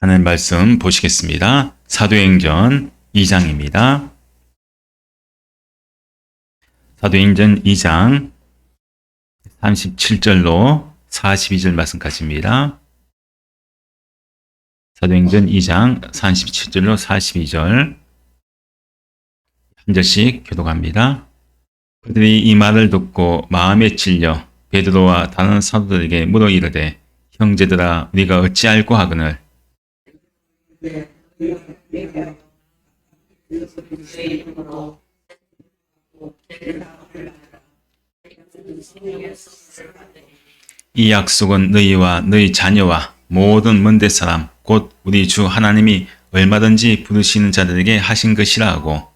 하는 말씀 보시겠습니다. 사도행전 2장입니다. 사도행전 2장 37절로 42절 말씀까지입니다. 사도행전 2장 37절로 42절 한 절씩 교독합니다. 그들이 이 말을 듣고 마음에 찔려 베드로와 다른 사도들에게 물어 이르되 형제들아 우리가 어찌 알고 하거늘 이 약속은 너희와 너희 자녀와 모든 먼데 사람 곧 우리 주 하나님이 얼마든지 부르시는 자들에게 하신 것이라 하고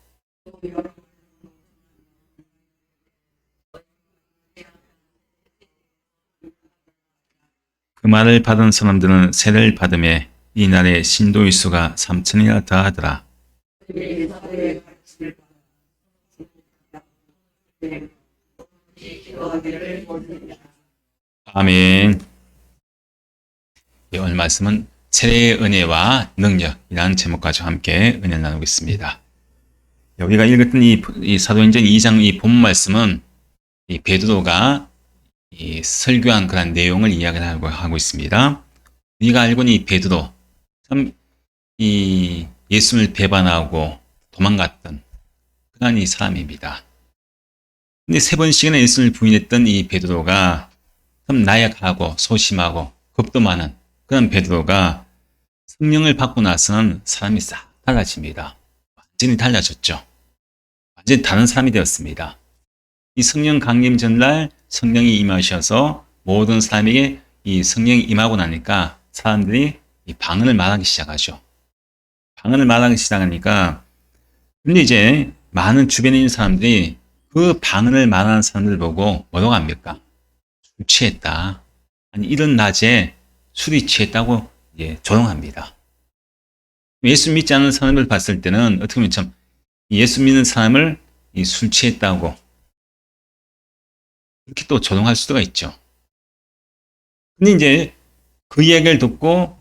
그 말을 받은 사람들은 세례를 받음에 이날에 신도의 수가 3,000이나 더하더라. 아멘. 오늘 말씀은 세례의 은혜와 능력이라는 제목까지 함께 은혜를 나누겠습니다. 여기가 읽었던 이 사도행전 2장 이 본 말씀은 이 베드로가 이 설교한 그런 내용을 이야기하고 하고 있습니다. 우리가 알고 있는 이 베드로 참 이 예수를 배반하고 도망갔던 그런 이 사람입니다. 근데 3번씩이나 예수를 부인했던 이 베드로가 참 나약하고 소심하고 겁도 많은 그런 베드로가 성령을 받고 나서는 사람이 싹 달라집니다. 완전히 달라졌죠. 완전히 다른 사람이 되었습니다. 이 성령 강림 전날 성령이 임하셔서 모든 사람에게 이 성령이 임하고 나니까 사람들이 이 방언을 말하기 시작하죠. 방언을 말하기 시작하니까 근데 이제 많은 주변에 있는 사람들이 그 방언을 말하는 사람들 보고 뭐라고 합니까? 술 취했다. 아니 이런 낮에 술이 취했다고 조롱합니다. 예수 믿지 않는 사람을 봤을 때는 어떻게 보면 참 예수 믿는 사람을 술 취했다고 그렇게 또 조롱할 수가 있죠. 근데 이제 그 이야기를 듣고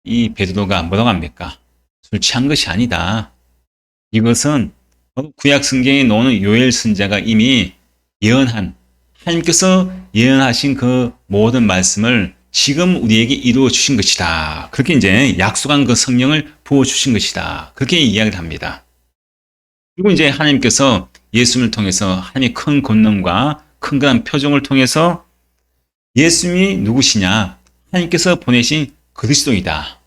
이 베드로가 뭐라고 합니까? 술 취한 것이 아니다. 이것은 구약 성경에 나오는 요엘 선지자가 이미 예언한 하나님께서 예언하신 그 모든 말씀을 지금 우리에게 이루어 주신 것이다. 그렇게 이제 약속한 그 성령을 부어 주신 것이다. 그렇게 이야기를 합니다. 그리고 이제 하나님께서 예수님을 통해서 하나님의 큰 권능과 큰 그런 표정을 통해서 예수님이 누구시냐? 하나님께서 보내신 그리스도이다.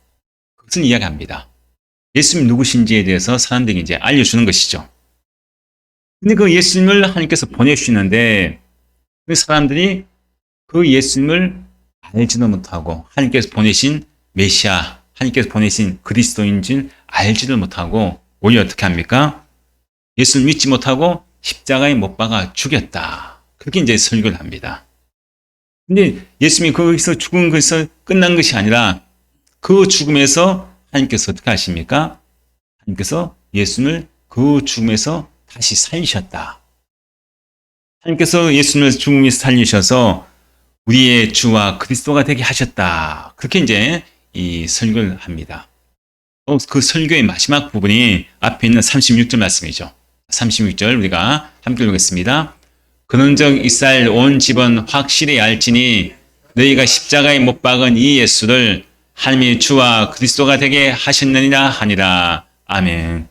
그것을 이야기합니다. 예수님이 누구신지에 대해서 사람들에게 이제 알려주는 것이죠. 근데 그 예수님을 하나님께서 보내주시는데 그 사람들이 그 예수님을 알지도 못하고 하나님께서 보내신 메시아, 하나님께서 보내신 그리스도인지 알지를 못하고 오히려 어떻게 합니까? 예수를 믿지 못하고 십자가에 못 박아 죽였다. 그렇게 이제 설교를 합니다. 근데 예수님이 거기서 죽은 것에서 끝난 것이 아니라 그 죽음에서 하나님께서 어떻게 하십니까? 하나님께서 예수님을 그 죽음에서 다시 살리셨다. 하나님께서 예수님을 죽음에서 살리셔서 우리의 주와 그리스도가 되게 하셨다. 그렇게 이제 이 설교를 합니다. 그 설교의 마지막 부분이 앞에 있는 36절 말씀이죠. 36절 우리가 함께 읽겠습니다. 그런즉 이스라엘 온 집은 확실히 알지니 너희가 십자가에 못 박은 이 예수를 하나님의 주와 그리스도가 되게 하셨느니라 하니라. 아멘.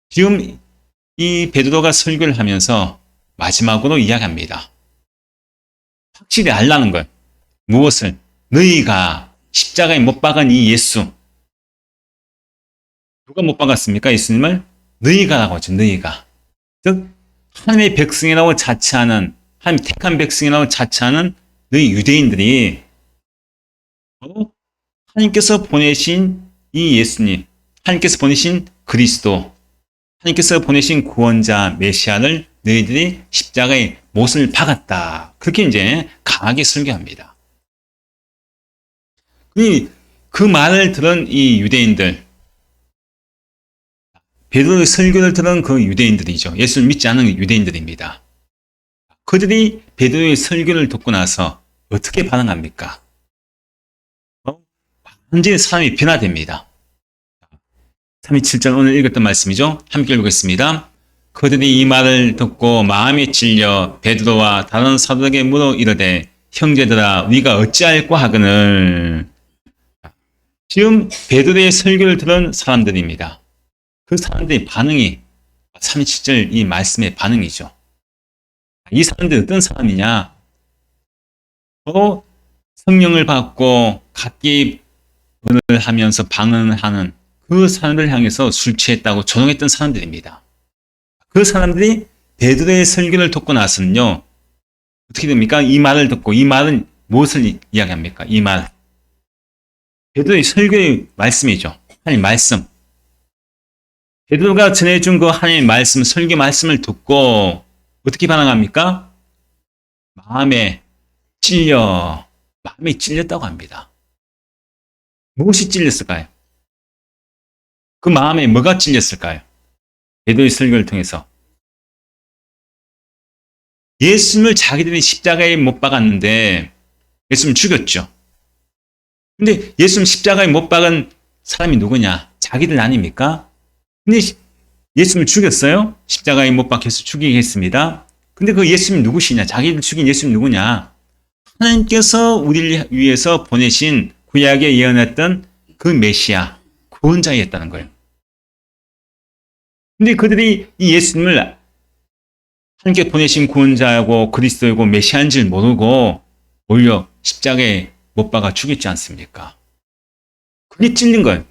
지금 이 베드로가 설교를 하면서 마지막으로 이야기합니다. 확실히 알라는 것. 무엇을? 너희가 십자가에 못 박은 이 예수. 누가 못 박았습니까? 예수님을? 너희가라고 하죠. 너희가. 즉 하나님의 백성이라고 자처하는 하나님 택한 백성이라고 자처하는 너희 유대인들이 하나님께서 보내신 이 예수님, 하나님께서 보내신 그리스도, 하나님께서 보내신 구원자 메시아를 너희들이 십자가에 못을 박았다. 그렇게 이제 강하게 설교합니다. 그 말을 들은 이 유대인들, 베드로의 설교를 들은 그 유대인들이죠. 예수를 믿지 않은 유대인들입니다. 그들이 베드로의 설교를 듣고 나서 어떻게 반응합니까? 완전히 사람이 변화됩니다. 37절 오늘 읽었던 말씀이죠. 함께 읽겠습니다. 그들이 이 말을 듣고 마음에 찔려 베드로와 다른 사도에게 물어 이르되 형제들아 우리가 어찌할꼬 하거늘. 지금 베드로의 설교를 들은 사람들입니다. 그 사람들의 반응이 37절 이 말씀의 반응이죠. 이 사람들이 어떤 사람이냐? 서로 성령을 받고 각기 번을 하면서 방언하는 그 사람들을 향해서 술 취했다고 조롱했던 사람들입니다. 그 사람들이 베드로의 설교를 듣고 나서는요. 어떻게 됩니까? 이 말을 듣고 이 말은 무엇을 이야기합니까? 이 말. 베드로의 설교의 말씀이죠. 하나님 말씀. 베드로가 전해준 그 하나님의 말씀, 설교 말씀을 듣고 어떻게 반응합니까? 마음에 찔렸다고 합니다. 무엇이 찔렸을까요? 그 마음에 뭐가 찔렸을까요? 베드로의 설교를 통해서. 예수님을 자기들이 십자가에 못 박았는데 예수님을 죽였죠. 근데 예수님 십자가에 못 박은 사람이 누구냐? 자기들 아닙니까? 근데 예수님을 죽였어요? 십자가에 못 박혀서 죽이게 했습니다. 근데 그 예수님 누구시냐? 자기들 죽인 예수님 누구냐? 하나님께서 우리를 위해서 보내신 구약에 예언했던 그 메시아, 구원자였다는 거예요. 근데 그들이 이 예수님을 하나님께 보내신 구원자고 그리스도이고 메시아인 줄 모르고 오히려 십자가에 못 박아 죽였지 않습니까? 그게 찔린 거예요.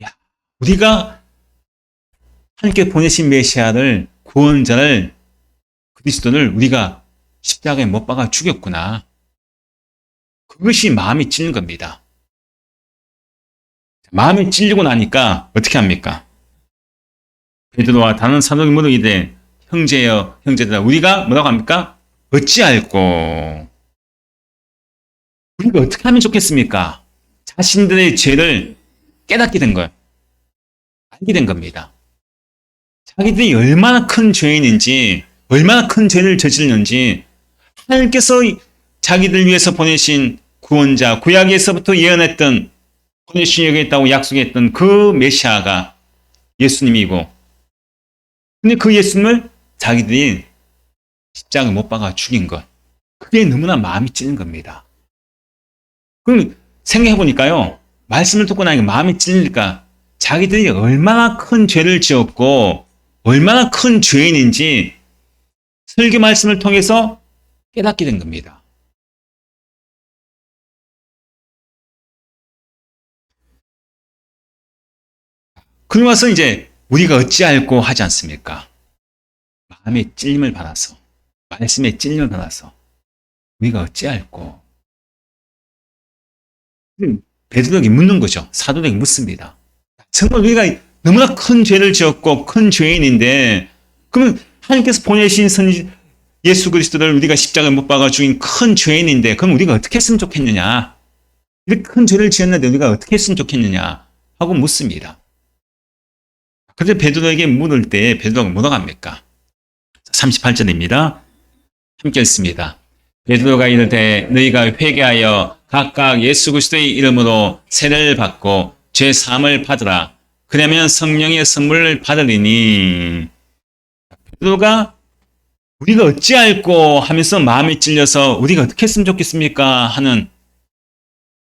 야, 우리가 하나님께 보내신 메시아를, 구원자를, 그리스도를 우리가 십자가에 못 박아 죽였구나. 그것이 마음이 찔린 겁니다. 마음이 찔리고 나니까 어떻게 합니까? 베드로와 다른 사도에게 물으기되 형제여 형제들아 우리가 뭐라고 합니까? 어찌할꼬. 우리가 어떻게 하면 좋겠습니까? 자신들의 죄를 깨닫게 된 거예요. 알게 된 겁니다. 자기들이 얼마나 큰 죄인인지, 얼마나 큰 죄를 저질렀는지 하나님께서 자기들 위해서 보내신 구원자, 구약에서부터 예언했던 보내신 여기있다고 약속했던 그 메시아가 예수님이고, 근데 그 예수님을 자기들이 십자가에 못 박아 죽인 것. 그게 너무나 마음이 찔린 겁니다. 그럼 생각해보니까요. 말씀을 듣고 나니까 마음이 찔리니까 자기들이 얼마나 큰 죄를 지었고 얼마나 큰 죄인인지 설교 말씀을 통해서 깨닫게 된 겁니다. 그러고 나서 이제 우리가 어찌할꼬 하지 않습니까? 마음의 찔림을 받아서, 말씀의 찔림을 받아서 우리가 어찌할꼬. 베드로에게 묻는 거죠. 사도에게 묻습니다. 정말 우리가 너무나 큰 죄를 지었고 큰 죄인인데 그러면 하나님께서 보내신 예수 그리스도를 우리가 십자가에 못 박아 죽인 큰 죄인인데 그럼 우리가 어떻게 했으면 좋겠느냐? 이렇게 큰 죄를 지었는데 우리가 어떻게 했으면 좋겠느냐? 하고 묻습니다. 그런데 베드로에게 물을 때 베드로가 뭐라고 합니까? 38절입니다. 함께 읽습니다. 베드로가 이르되 너희가 회개하여 각각 예수 그리스도의 이름으로 세례를 받고 죄 사함을 받으라. 그러면 성령의 선물을 받으리니. 베드로가 우리가 어찌할꼬 하면서 마음이 찔려서 우리가 어떻게 했으면 좋겠습니까? 하는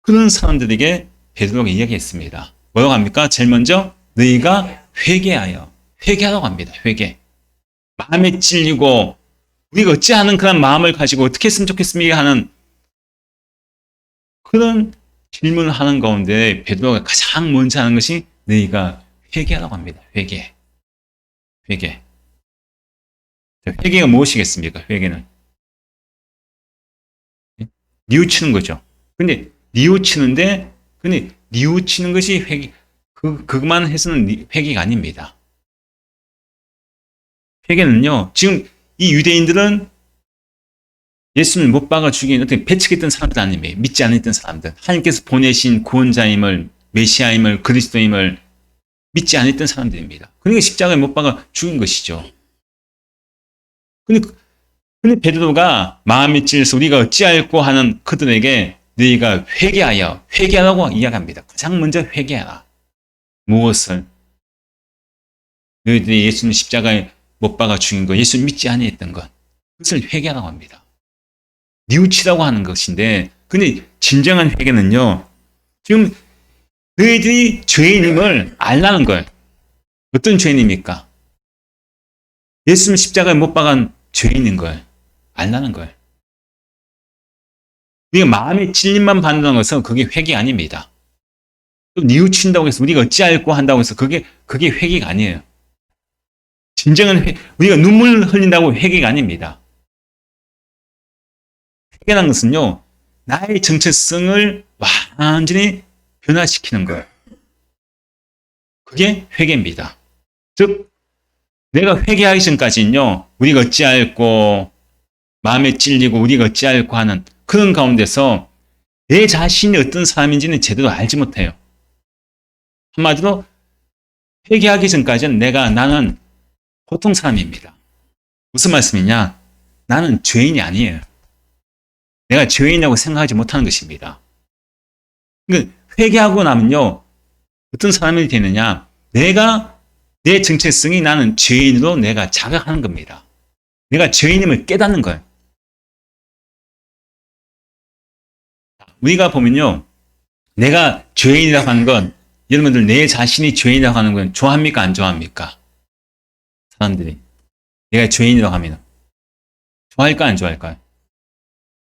그런 사람들에게 베드로가 이야기했습니다. 뭐라고 합니까? 제일 먼저 너희가 회개하라고 합니다. 회개. 마음에 찔리고 우리가 어찌하는 그런 마음을 가지고 어떻게 했으면 좋겠습니까? 하는 그런 질문을 하는 가운데 베드로가 가장 먼저 하는 것이 너희가 회개하라고 합니다. 회개. 회개가 무엇이겠습니까? 회개는 뉘우치는 거죠. 근데 뉘우치는 것이 회개. 그것만 해서는 회개가 아닙니다. 회개는요. 지금 이 유대인들은 예수님을 못 박아 죽인 어떻게 배척했던 사람들 아닙니까? 믿지 않았던 사람들. 하나님께서 보내신 구원자임을, 메시아임을, 그리스도임을 믿지 않았던 사람들입니다. 그러니까 십자가에 못 박아 죽인 것이죠. 근데 베드로가 마음이 찔려서 우리가 어찌할꼬 하는 그들에게 너희가 회개하라고 이야기합니다. 가장 먼저 회개하라. 무엇을? 너희들이 예수님 십자가에 못 박아 죽인 것, 예수 믿지 아니했던 것, 그것을 회개하라고 합니다. 뉘우치라고 하는 것인데, 근데 진정한 회개는요, 지금 너희들이 죄인임을 알라는 거예요. 어떤 죄인입니까? 예수님 십자가에 못 박은 죄인인 거예요. 알라는 거예요. 우리가 마음의 찔림만 받는다는 것은 그게 회개 아닙니다. 또 뉘우친다고 해서 우리가 어찌할꼬 한다고 해서 그게 회개가 아니에요. 진정한 우리가 눈물 흘린다고 회개가 아닙니다. 회개라는 것은요, 나의 정체성을 완전히 변화시키는 거예요. 그게 회개입니다. 즉, 내가 회개하기 전까지는요, 우리가 어찌할꼬, 마음에 찔리고 우리가 어찌할꼬 하는 그런 가운데서 내 자신이 어떤 사람인지는 제대로 알지 못해요. 한마디로 회개하기 전까지는 나는 보통 사람입니다. 무슨 말씀이냐? 나는 죄인이 아니에요. 내가 죄인이라고 생각하지 못하는 것입니다. 그러니까 회개하고 나면요, 어떤 사람이 되느냐? 내 정체성이 나는 죄인으로 내가 자각하는 겁니다. 내가 죄인임을 깨닫는 거예요. 우리가 보면요, 내가 죄인이라고 하는 건, 여러분들 내 자신이 죄인이라고 하는 건 좋아합니까? 안 좋아합니까? 사람들이. 내가 죄인이라고 하면 좋아할까? 안 좋아할까요?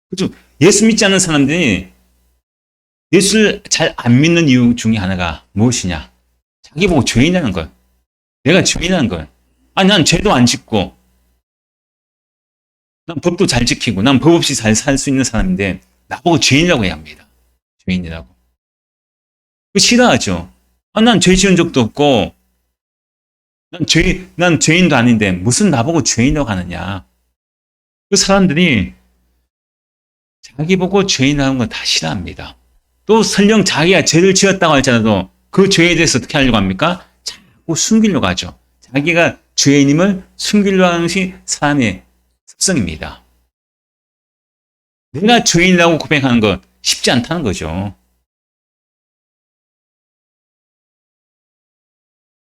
그렇죠. 예수 믿지 않는 사람들이 예수를 잘 안 믿는 이유 중에 하나가 무엇이냐? 자기 보고 죄인이라는 거예요. 내가 죄인이라는 거예요. 아니, 난 죄도 안 짓고, 난 법도 잘 지키고, 난 법 없이 잘 살 수 있는 사람인데, 나보고 죄인이라고 해야 합니다. 죄인이라고. 그 싫어하죠. 아, 난 죄 지은 적도 없고, 난 죄인도 아닌데, 무슨 나보고 죄인이라고 하느냐. 그 사람들이 자기 보고 죄인이라는 걸 다 싫어합니다. 또 설령 자기가 죄를 지었다고 할지라도 그 죄에 대해서 어떻게 하려고 합니까? 자꾸 숨기려고 하죠. 자기가 죄인임을 숨기려고 하는 것이 사람의 습성입니다. 내가 죄인이라고 고백하는 것 쉽지 않다는 거죠.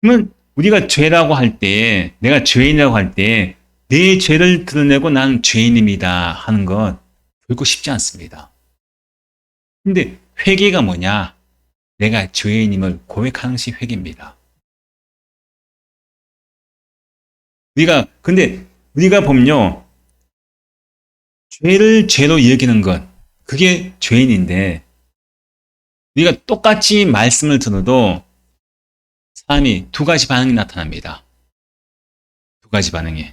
그러면 우리가 죄라고 할 때, 내가 죄인이라고 할 때, 내 죄를 드러내고 나는 죄인입니다 하는 것 결코 쉽지 않습니다. 근데 회개가 뭐냐? 내가 죄인임을 고백하는 것이 회개입니다. 근데 우리가 보면요, 죄를 죄로 여기는 것, 그게 죄인인데, 우리가 똑같이 말씀을 들어도 사람이 두 가지 반응이 나타납니다. 두 가지 반응이.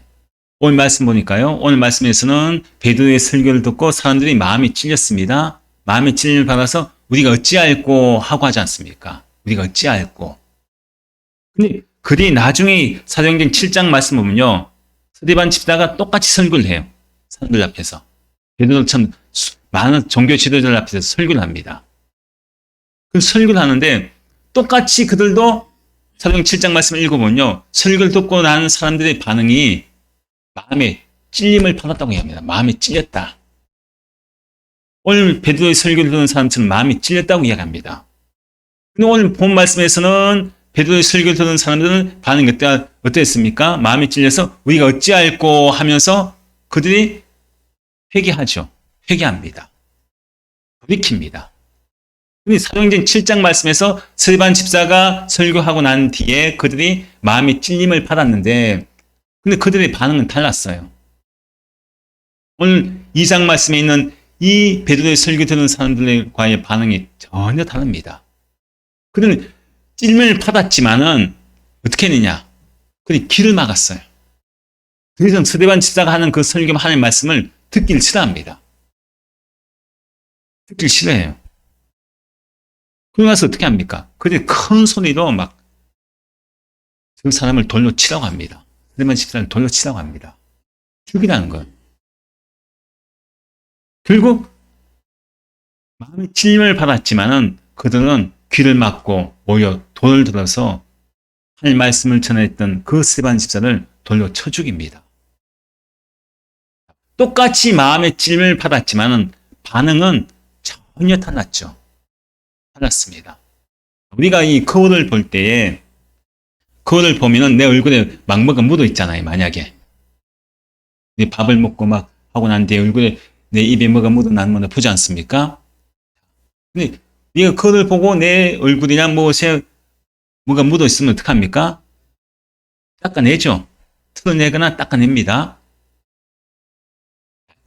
오늘 말씀 보니까요, 오늘 말씀에서는 베드로의 설교를 듣고 사람들이 마음이 찔렸습니다. 마음의 찔림을 받아서 우리가 어찌할꼬 하고 하지 않습니까? 우리가 어찌할꼬. 근데 그들이 나중에 사도행전 7장 말씀 보면요, 스데반 집사가 똑같이 설교를 해요. 사람들 앞에서. 베드로처럼 많은 종교 지도자들 앞에서 설교를 합니다. 그 설교를 하는데 똑같이 그들도 사도행전 7장 말씀을 읽어보면요, 설교를 듣고 난 사람들의 반응이 마음에 찔림을 받았다고 합니다. 마음에 찔렸다. 오늘 베드로의 설교를 듣는 사람처럼 마음이 찔렸다고 이야기합니다. 근데 오늘 본 말씀에서는 베드로의 설교를 듣는 사람들은 반응이 어땠습니까? 마음이 찔려서 우리가 어찌할꼬 하면서 그들이 회개하죠. 회개합니다. 돌이킵니다. 근데 사도행전 7장 말씀에서 스데반 집사가 설교하고 난 뒤에 그들이 마음의 찔림을 받았는데, 근데 그들의 반응은 달랐어요. 오늘 2장 말씀에 있는 이 베드로의 설교 듣는 사람들과의 반응이 전혀 다릅니다. 그들은 찔림을 받았지만은 어떻게 했느냐? 그들이 길을 막았어요. 그래서 스데반 집사가 하는 그 설교 하는 말씀을 듣기를 싫어합니다. 듣기를 싫어해요. 그러고 나서 어떻게 합니까? 그들이 큰 소리로 막 그 사람을 돌로 치라고 합니다. 스데반 집사를 돌로 치라고 합니다. 죽이라는 것. 결국 마음의 찔림을 받았지만은 그들은 귀를 막고 오히려 돌을 들어서 하나님 말씀을 전했던 그 스데반 집사를 돌로 쳐 죽입니다. 똑같이 마음의 찔림을 받았지만은 반응은 전혀 달랐죠. 달랐습니다. 우리가 이 거울을 볼 때에 거울을 보면은 내 얼굴에 막 뭐가 묻어 있잖아요. 만약에 밥을 먹고 막 하고 난 뒤에 얼굴에 내 입에 뭐가 묻어나는 보지 않습니까? 근데 네가 거울을 보고 내 얼굴이나 뭐가 묻어 있으면 어떡합니까? 닦아내죠. 털어내거나 닦아냅니다.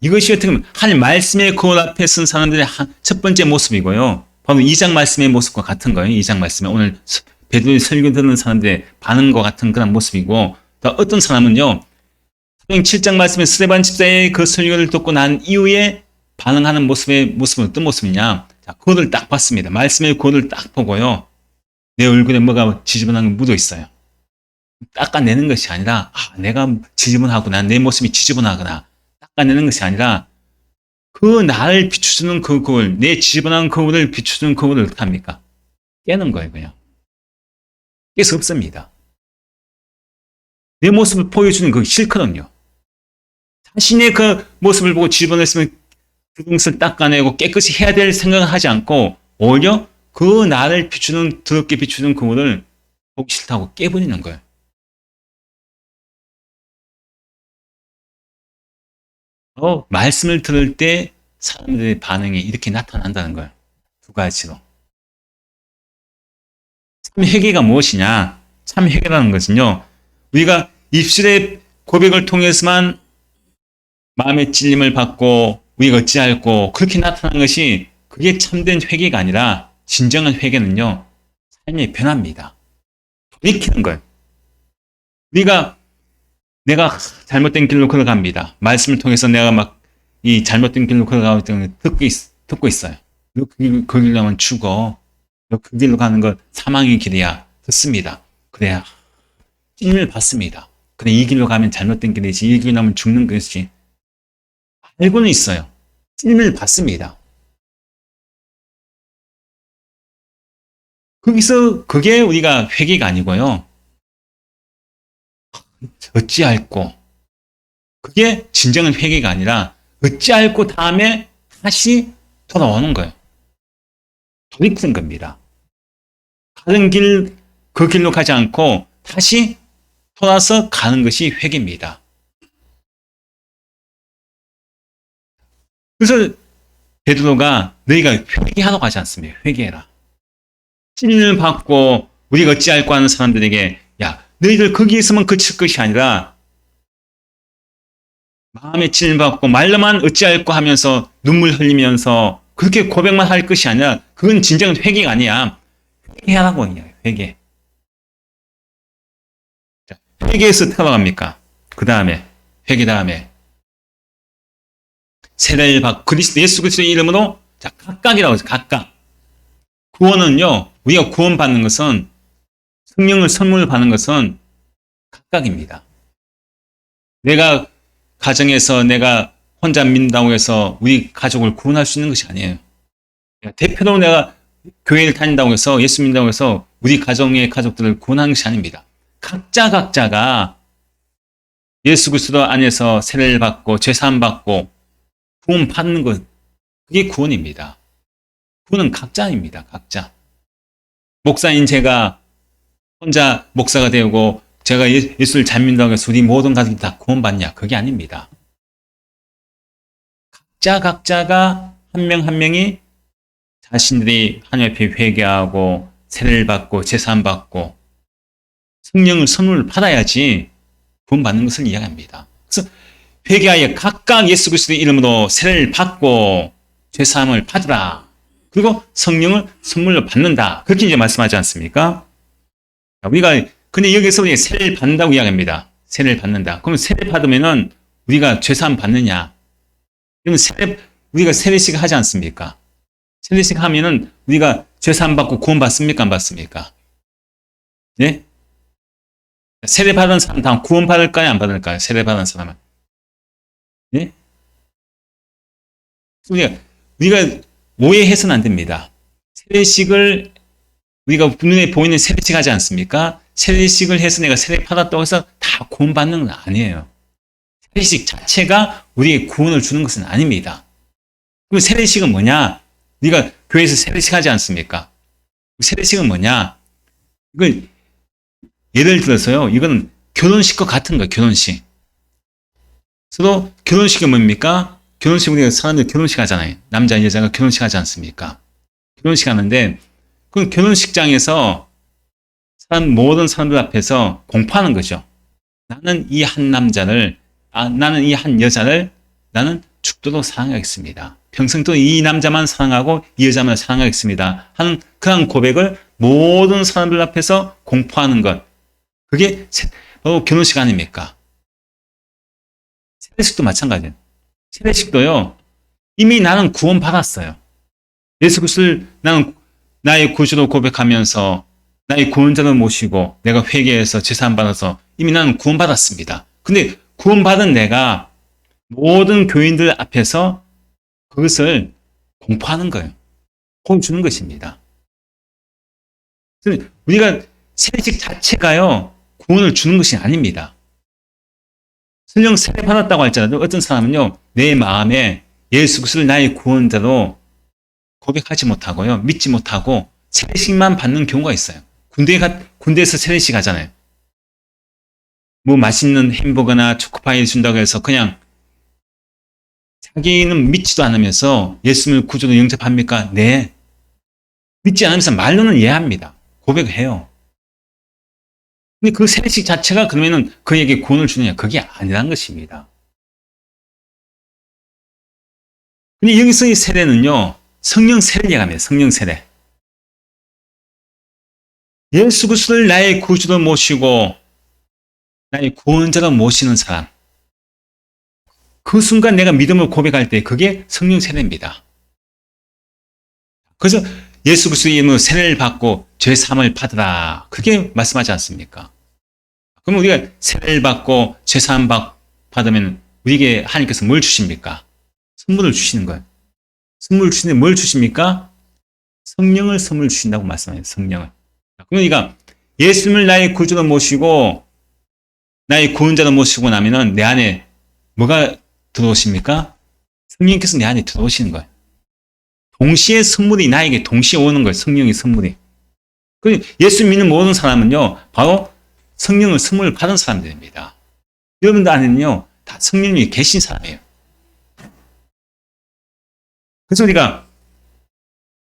이것이 어떻게 보면 한 말씀의 거울 앞에 쓴 사람들의 첫 번째 모습이고요. 바로 2장 말씀의 모습과 같은 거예요. 2장 말씀에 오늘 베드로의 설교 듣는 사람들의 반응과 같은 그런 모습이고, 또 어떤 사람은요, 사도행 7장 말씀에 스데반 집사의 그 설교를 듣고 난 이후에 반응하는 모습은 어떤 모습이냐? 자, 거울을 딱 봤습니다. 말씀의 거울을 딱 보고요, 내 얼굴에 뭐가 지저분한 거 묻어 있어요. 닦아내는 것이 아니라, 내가 지저분하구나, 내 모습이 지저분하구나, 닦아내는 것이 아니라, 그 나를 비추주는 그 거울, 내 지저분한 거울을 비추주는 거울을 어떻게 합니까? 깨는 거예요, 그냥. 깰 수 없습니다. 내 모습을 보여주는 그게 싫거든요. 자신의 그 모습을 보고 지저분했으면 그것을 닦아내고 깨끗이 해야 될 생각을 하지 않고, 오히려 그 나를 비추는, 더럽게 비추는 거울을 보기 싫다고 깨버리는 거예요. 말씀을 들을 때 사람들의 반응이 이렇게 나타난다는 거예요. 두 가지로. 참 회개가 무엇이냐? 참 회개라는 것은요, 우리가 입술의 고백을 통해서만 마음의 찔림을 받고 우리가 어찌할꼬 그렇게 나타나는 것이, 그게 참된 회개가 아니라 진정한 회개는요, 삶의 변화입니다. 돌이키는 거예요. 내가 잘못된 길로 걸어갑니다. 말씀을 통해서 내가 막 이 잘못된 길로 걸어가고 있다는 걸 듣고 있어요. 너 그 길로 가면 죽어. 너 그 길로 가는 건 사망의 길이야. 듣습니다. 그래야 찔림을 받습니다. 그래, 이 길로 가면 잘못된 길이지, 이 길로 가면 죽는 것이지. 알고는 있어요. 찔림을 받습니다. 거기서 그게 우리가 회개가 아니고요, 어찌할꼬, 그게 진정한 회개가 아니라 어찌할꼬 다음에 다시 돌아오는 거예요. 돌이키는 겁니다. 다른 그 길로 가지 않고 다시 돌아서 가는 것이 회개입니다. 그래서 베드로가 너희가 회개하라고 하지 않습니까? 회개해라. 찔림을 받고 우리가 어찌할꼬 하는 사람들에게, 야, 너희들 거기에 있으면 그칠 것이 아니라 마음에 찔림 받고 말로만 어찌할꼬 하면서 눈물 흘리면서 그렇게 고백만 할 것이 아니라, 그건 진정한 회개가 아니야. 회개하라고 해요. 회개. 자, 회개에서 태어납니까? 그 다음에 회개 다음에 세례를 받고 예수 그리스도의 이름으로, 자, 각각이라고 해서 각각. 구원은요, 우리가 구원받는 것은, 성령을 선물을 받는 것은 각각입니다. 내가 가정에서 내가 혼자 믿는다고 해서 우리 가족을 구원할 수 있는 것이 아니에요. 대표로 내가 교회를 다닌다고 해서, 예수 믿는다고 해서 우리 가정의 가족들을 구원하는 것이 아닙니다. 각자가 예수 그리스도 안에서 세례를 받고 죄사함 받고 구원 받는 것, 그게 구원입니다. 구원은 각자입니다. 각자. 목사인 제가 혼자 목사가 되고 제가 예수를 잘 믿는다고 해서 우리 모든 가족이 다 구원받냐? 그게 아닙니다. 각자가 한 명 한 명이 자신들이 하나님 앞에 회개하고 세례를 받고 제사함 받고 성령을 선물을 받아야지 구원받는 것을 이야기합니다. 그래서 회개하여 각각 예수 그리스도의 이름으로 세례를 받고 죄사함을 받으라. 그리고 성령을 선물로 받는다. 그렇게 이제 말씀하지 않습니까? 근데 여기서 우리가 세례를 받는다고 이야기합니다. 세례를 받는다. 그러면 세례 받으면은 우리가 죄사함 받느냐? 그러면 우리가 세례식 하지 않습니까? 세례식 하면은 우리가 죄사함 받고 구원 받습니까? 안 받습니까? 예? 세례 받은 사람 다 구원 받을까요? 안 받을까요? 세례 받은 사람은. 예? 우리가 오해해서는 안 됩니다. 세례식을 우리가 눈에 보이는 세례식 하지 않습니까? 세례식을 해서 내가 세례 받았다고 해서 다 구원받는 건 아니에요. 세례식 자체가 우리에게 구원을 주는 것은 아닙니다. 그럼 세례식은 뭐냐? 네가 교회에서 세례식 하지 않습니까? 세례식은 뭐냐? 이걸 예를 들어서요. 이건 결혼식과 같은 거예요. 결혼식. 서로 결혼식이 뭡니까? 결혼식 우리가 사람들 결혼식 하잖아요. 남자 여자가 결혼식 하지 않습니까? 결혼식 하는데 그 결혼식장에서 모든 사람들 앞에서 공포하는 거죠. 나는 이 한 남자를 나는 이 한 여자를 나는 죽도록 사랑하겠습니다. 평생 또 이 남자만 사랑하고 이 여자만 사랑하겠습니다. 하는 그런 고백을 모든 사람들 앞에서 공포하는 것. 그게 바로 결혼식 아닙니까? 세례식도 마찬가지예요. 세례식도요. 이미 나는 구원받았어요. 예수 그리스도를 나는 나의 구주로 고백하면서 나의 구원자로 모시고 내가 회개해서 제사함 받아서 이미 나는 구원받았습니다. 근데 구원받은 내가 모든 교인들 앞에서 그것을 공포하는 거예요. 보여주는 것입니다. 우리가 세례식 자체가요. 구원을 주는 것이 아닙니다. 설령 세례 받았다고 할지라도 어떤 사람은요. 내 마음에 예수 그리스도를 나의 구원자로 고백하지 못하고요. 믿지 못하고 세례식만 받는 경우가 있어요. 군대에서 세례식 하잖아요. 뭐 맛있는 햄버거나 초코파이를 준다고 해서 그냥 자기는 믿지도 않으면서 예수님을 구주로 영접합니까? 네. 믿지 않으면서 말로는 이해합니다. 고백해요. 근데 그 세례식 자체가 그러면은 그에게 구원을 주느냐? 그게 아니란 것입니다. 근데 여기서 이 세례는요, 성령 세례를 얘기합니다. 성령 세례. 예수 그리스도를 나의 구주로 모시고 나의 구원자로 모시는 사람. 그 순간 내가 믿음을 고백할 때 그게 성령 세례입니다. 그래서 예수 그리스도의 이름으로 세례를 받고 죄 사함을 받으라. 그렇게 말씀하지 않습니까? 그럼 우리가 세례를 받고 죄 사함 받으면 우리에게 하나님께서 뭘 주십니까? 선물을 주시는 거예요. 선물을 주시는데 뭘 주십니까? 성령을 선물 주신다고 말씀해요. 성령을. 그러니까 예수님을 나의 구주로 모시고 나의 구원자로 모시고 나면은 내 안에 뭐가 들어오십니까? 성령께서 내 안에 들어오시는 거예요. 동시에 선물이 나에게 동시에 오는 거예요. 성령의 선물이. 예수 믿는 모든 사람은요. 바로 성령을 선물을 받은 사람들입니다. 여러분들 안에는요. 다 성령님이 계신 사람이에요. 그래서 우리가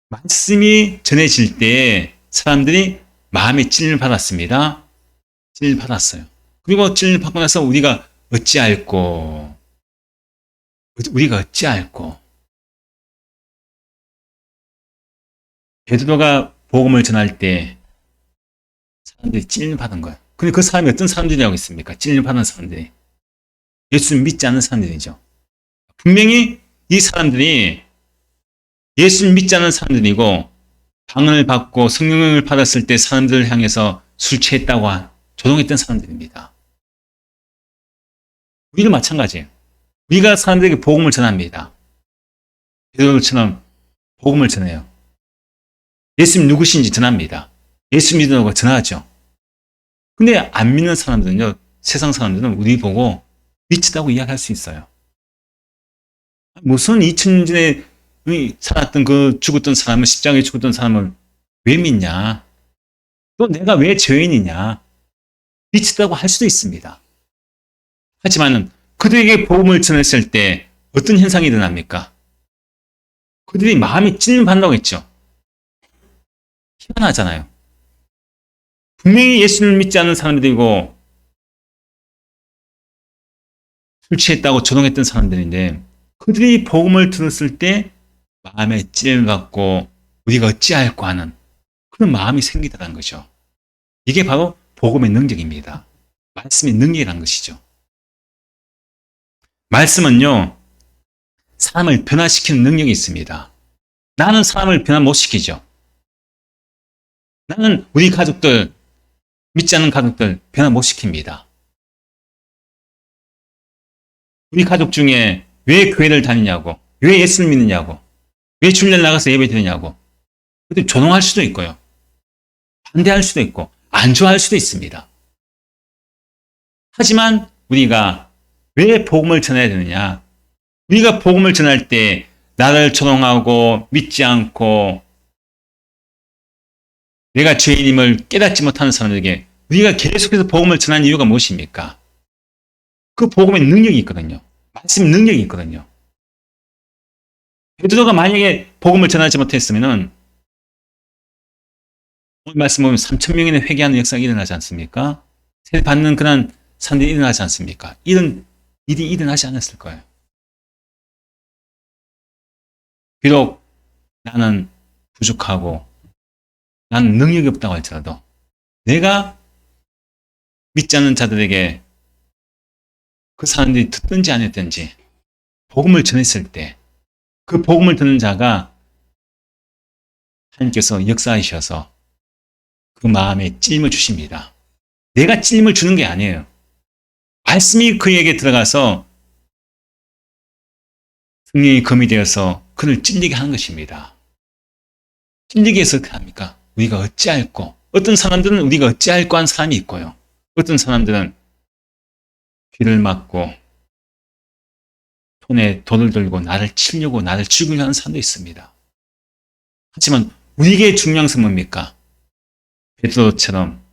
말씀이 전해질 때 사람들이 마음의 찔림을 받았습니다. 찔림을 받았어요. 그리고 찔림을 받고 나서 우리가 어찌할꼬 베드로가 복음을 전할 때 사람들이 찔림을 받은 거예요. 근데 그 사람이 어떤 사람들이라고 했습니까? 찔림을 받은 사람들이. 예수를 믿지 않는 사람들이죠. 분명히 이 사람들이 예수를 믿지 않는 사람들이고 방언을 받고 성령을 받았을 때 사람들을 향해서 술 취했다고 조롱했던 사람들입니다. 우리도 마찬가지예요. 우리가 사람들에게 복음을 전합니다. 베드로처럼 복음을 전해요. 예수님 누구신지 전합니다. 예수 믿으라고 전하죠. 근데 안 믿는 사람들은요, 세상 사람들은 우리 보고 미치다고 이야기할 수 있어요. 무슨 2000년 전에 살았던 죽었던 사람을, 십자가에 죽었던 사람을 왜 믿냐? 또 내가 왜 죄인이냐? 미치다고 할 수도 있습니다. 하지만 그들에게 복음을 전했을 때 어떤 현상이 일어납니까? 그들이 마음이 찔림받는다고 했죠. 희한하잖아요. 분명히 예수를 믿지 않는 사람들이고 술 취했다고 조롱했던 사람들인데 그들이 복음을 들었을 때 마음에 찔림을 받고 우리가 어찌할꼬 하는 그런 마음이 생기더라는 거죠. 이게 바로 복음의 능력입니다. 말씀의 능력이라는 것이죠. 말씀은요, 사람을 변화시키는 능력이 있습니다. 나는 사람을 변화 못 시키죠. 나는 우리 가족들, 믿지 않는 가족들 변화 못 시킵니다. 우리 가족 중에 왜 교회를 다니냐고, 왜 예수를 믿느냐고, 왜 주일날 나가서 예배 드리냐고. 그들 조롱할 수도 있고요. 반대할 수도 있고, 안 좋아할 수도 있습니다. 하지만 우리가 왜 복음을 전해야 되느냐? 우리가 복음을 전할 때 나를 조롱하고 믿지 않고 내가 죄인임을 깨닫지 못하는 사람들에게 우리가 계속해서 복음을 전하는 이유가 무엇입니까? 그 복음의 능력이 있거든요. 말씀의 능력이 있거든요. 베드로가 만약에 복음을 전하지 못했으면은 오늘 말씀 보면 3,000명이나 회개하는 역사가 일어나지 않습니까? 세례 받는 그런 사람들이 일어나지 않습니까? 이런 일이 일어나지 않았을 거예요. 비록 나는 부족하고 나는 능력이 없다고 할지라도 내가 믿지 않는 자들에게 그 사람들이 듣든지 안 했든지 복음을 전했을 때 그 복음을 듣는 자가 하나님께서 역사하셔서 그 마음에 찔림을 주십니다. 내가 찔림을 주는 게 아니에요. 말씀이 그에게 들어가서 성령이 검이 되어서 그를 찔리게 하는 것입니다. 찔리게 해서 어떻게 합니까? 우리가 어찌할꼬. 어떤 사람들은 우리가 어찌할꼬 한 사람이 있고요. 어떤 사람들은 귀를 막고 손에 돌을 들고 나를 치려고 나를 죽이려 하는 사람도 있습니다. 하지만 우리에게 중요한 것은 뭡니까? 베드로처럼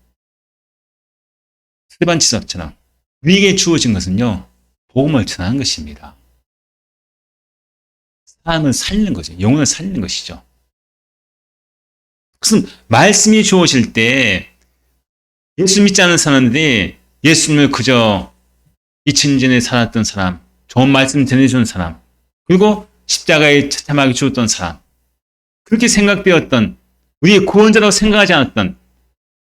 스데반지처럼 우리에게 주어진 것은요. 복음을 전하는 것입니다. 사람을 살리는 거죠. 영혼을 살리는 것이죠. 그것은 말씀이 주어질 때 예수 믿지 않는 사람들이 예수님을 그저 2000년 전에 살았던 사람, 좋은 말씀 전해주는 사람, 그리고 십자가에 처참하게 죽었던 사람, 그렇게 생각되었던 우리의 구원자라고 생각하지 않았던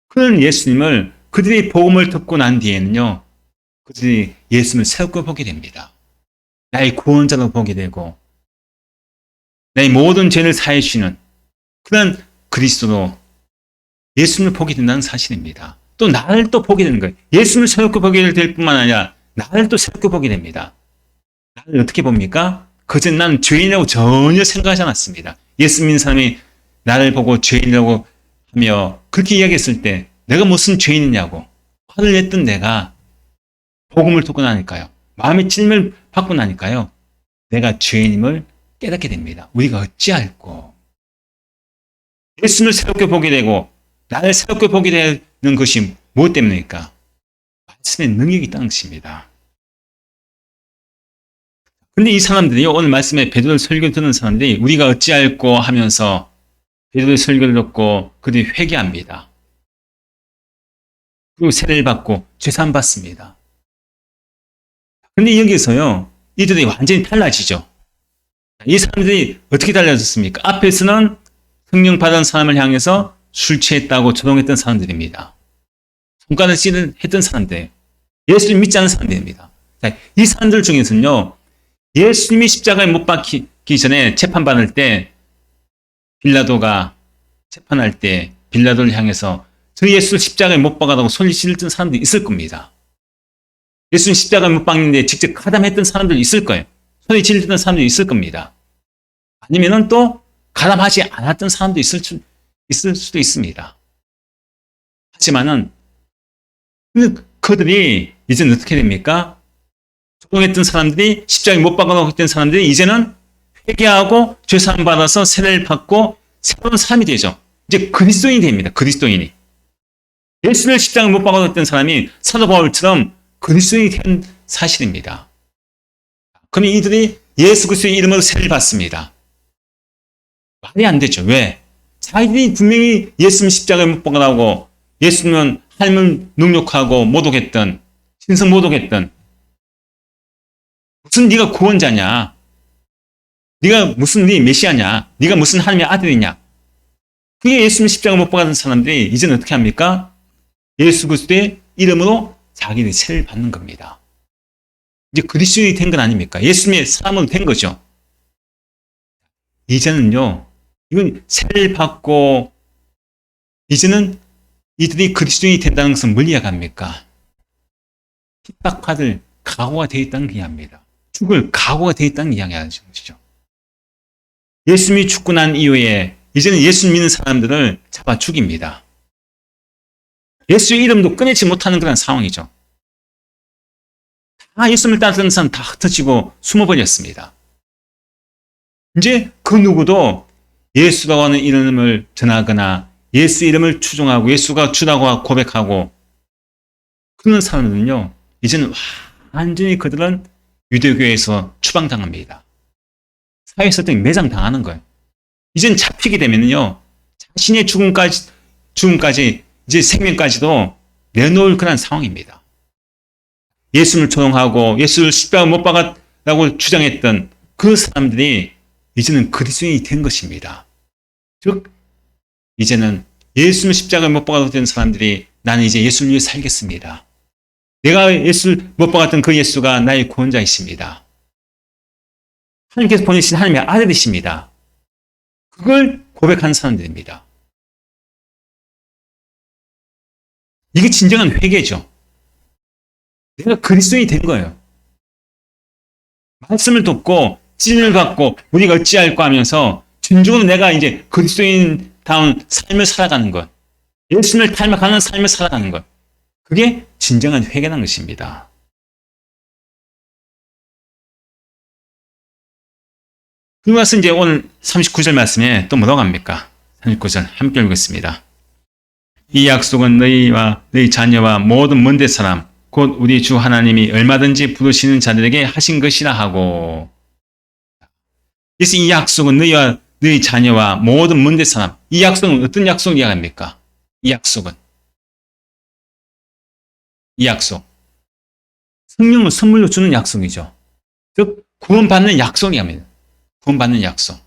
그런 예수님을 그들이 복음을 듣고 난 뒤에는요, 그들이 예수님을 새롭게 보게 됩니다. 나의 구원자로 보게 되고 나의 모든 죄를 사해 주시는 그런 그리스도로 예수님을 보게 된다는 사실입니다. 또 나를 또 보게 되는 거예요. 예수님을 새롭게 보게 될 뿐만 아니라 나를 또 새롭게 보게 됩니다. 나를 어떻게 봅니까? 그전 나는 죄인이라고 전혀 생각하지 않았습니다. 예수 믿는 사람이 나를 보고 죄인이라고 하며 그렇게 이야기했을 때 내가 무슨 죄인이냐고 화를 냈던 내가 복음을 듣고 나니까요. 마음의 찔림을 받고 나니까요. 내가 죄인임을 깨닫게 됩니다. 우리가 어찌할꼬. 예수를 새롭게 보게 되고 나를 새롭게 보게 되는 것이 무엇 때문입니까? 말씀의 능력이 있다는 것입니다. 근데 이 사람들이 오늘 말씀에 베드로의 설교를 듣는 사람들이 우리가 어찌할꼬 하면서 베드로의 설교를 듣고 그들이 회개합니다. 그리고 세례를 받고 죄사함 받습니다. 근데 여기서요, 이들이 완전히 달라지죠. 이 사람들이 어떻게 달라졌습니까? 앞에서는 성령 받은 사람을 향해서 술 취했다고 조롱했던 사람들입니다. 손가락 찌른 했던 사람들, 예수님 믿지 않는 사람들입니다. 자, 이 사람들 중에서는요, 예수님이 십자가에 못 박히기 전에 재판받을 때 빌라도가 재판할 때 빌라도를 향해서 저 예수를 십자가에 못 박아다고 소리 지르던 사람들이 있을 겁니다. 예수님 십자가에 못 박는데 직접 가담했던 사람들이 있을 거예요. 소리 지르던 사람들이 있을 겁니다. 아니면은 또 가담하지 않았던 사람도 있을 수도 있습니다. 하지만은 그들이 이제는 어떻게 됩니까? 조롱했던 사람들이 십자가에 못 박아놓고 있던 사람들이 이제는 회개하고 죄사함 받아서 세례를 받고 새로운 삶이 되죠. 이제 그리스도인이 됩니다. 그리스도인이. 예수를 십자가에 못 박아놓던 사람이 사도 바울처럼 그리스도인이 된 사실입니다. 그러면 이들이 예수 그리스도의 이름으로 세례를 받습니다. 말이 안 되죠. 왜? 자기들이 분명히 예수님 십자가에 못 박아놓고 예수님은 하나님을 능욕하고 모독했던 신성 모독했던 무슨 네가 구원자냐? 네가 무슨 네 메시아냐? 네가 무슨 하나님의 아들이냐? 그게 예수님 십자가 못 박았던 사람들이 이제는 어떻게 합니까? 예수 그리스도의 이름으로 자기들이 세례를 받는 겁니다. 이제 그리스도인이 된 건 아닙니까? 예수님의 사람으로 된 거죠. 이제는요, 이건 세례를 받고 이제는 이들이 그리스도인이 된다는 것은 뭘 이야기합니까? 핍박받을 각오가 되어 있다는 게 이야기합니다. 죽을 각오가 되어 있다는 이야기하는 것이죠. 예수님이 죽고 난 이후에 이제는 예수 믿는 사람들을 잡아 죽입니다. 예수의 이름도 꺼내지 못하는 그런 상황이죠. 다 예수님을 따르는 사람 다 흩어지고 숨어버렸습니다. 이제 그 누구도 예수라고 하는 이름을 전하거나 예수 이름을 추종하고 예수가 주라고 고백하고 그런 사람들은요, 이제는 완전히 그들은 유대교에서 추방당합니다. 사회에서 매장당하는 거예요. 이젠 잡히게 되면요, 자신의 죽음까지, 이제 생명까지도 내놓을 그런 상황입니다. 예수를 조롱하고 예수를 십자가에 못 박았다고 주장했던 그 사람들이 이제는 그리스도인이 된 것입니다. 즉, 이제는 예수를 십자가에 못 박았던 사람들이 나는 이제 예수를 위해 살겠습니다. 내가 예수를 못 박았던 그 예수가 나의 구원자이십니다. 하나님께서 보내신 하나님의 아들이십니다. 그걸 고백하는 사람들입니다. 이게 진정한 회개죠. 내가 그리스도인이 된 거예요. 말씀을 듣고 찐을 받고 우리가 어찌할까 하면서 진정으로 내가 이제 그리스도인다운 삶을 살아가는 것, 예수님을 닮아가는 삶을 살아가는 것, 그게 진정한 회개라는 것입니다. 그리고 나서 이제 오늘 39절 말씀에 또 뭐라고 합니까? 39절 함께 읽겠습니다. 이 약속은 너희와 너희 자녀와 모든 먼데 사람 곧 우리 주 하나님이 얼마든지 부르시는 자들에게 하신 것이라 하고. 그래서 이 약속은 너희와 너희 자녀와 모든 먼데 사람. 이 약속은 어떤 약속을 이야기합니까? 이 약속은. 이 약속. 성령을 선물로 주는 약속이죠. 즉 구원받는 약속이랍니다. 구원받는 약속.